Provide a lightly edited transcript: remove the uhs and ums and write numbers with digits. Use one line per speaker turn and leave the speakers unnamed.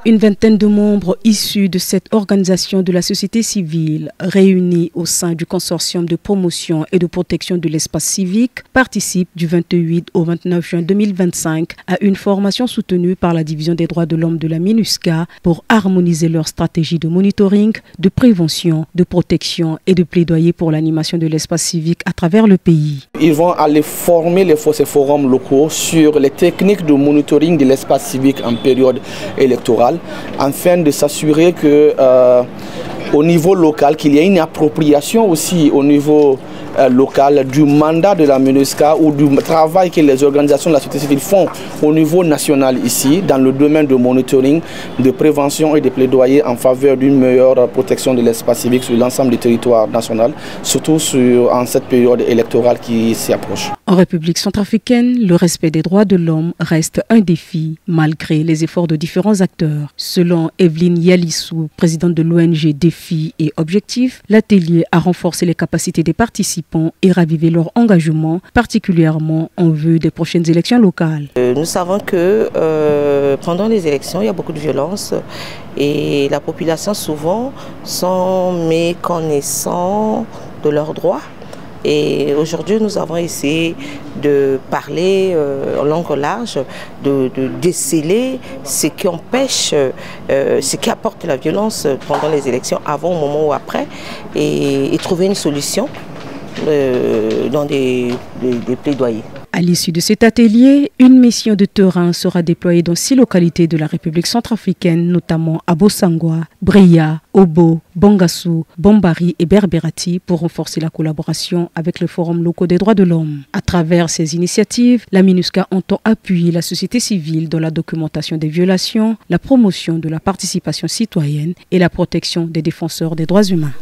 Une vingtaine de membres issus de cette organisation de la société civile réunis au sein du consortium de promotion et de protection de l'espace civique participent du 28 au 29 juin 2025 à une formation soutenue par la division des droits de l'homme de la MINUSCA pour harmoniser leur stratégie de monitoring, de prévention, de protection et de plaidoyer pour l'animation de l'espace civique à travers le pays.
Ils vont aller former ces forums locaux sur les techniques de monitoring de l'espace civique en période électorale, afin de s'assurer que au niveau local, qu'il y ait une appropriation aussi au niveau local du mandat de la MINUSCA ou du travail que les organisations de la société civile font au niveau national ici, dans le domaine de monitoring, de prévention et de plaidoyer en faveur d'une meilleure protection de l'espace civique sur l'ensemble du territoire national, surtout en cette période électorale qui s'y approche.
En République centrafricaine, le respect des droits de l'homme reste un défi, malgré les efforts de différents acteurs. Selon Evelyne Yalissou, présidente de l'ONG Défis et Objectifs, l'atelier a renforcé les capacités des participants et ravivé leur engagement, particulièrement en vue des prochaines élections locales.
Nous savons que pendant les élections, il y a beaucoup de violence et la population souvent sont méconnaissants de leurs droits. Et aujourd'hui, nous avons essayé de parler en langue large, de déceler ce qui empêche, ce qui apporte la violence pendant les élections, avant, au moment ou après, et trouver une solution dans des plaidoyers.
À l'issue de cet atelier, une mission de terrain sera déployée dans 6 localités de la République centrafricaine, notamment à Bosangwa, Bria, Obo, Bangassou, Bambari et Berberati, pour renforcer la collaboration avec le Forum locaux des droits de l'homme. À travers ces initiatives, la MINUSCA entend appuyer la société civile dans la documentation des violations, la promotion de la participation citoyenne et la protection des défenseurs des droits humains.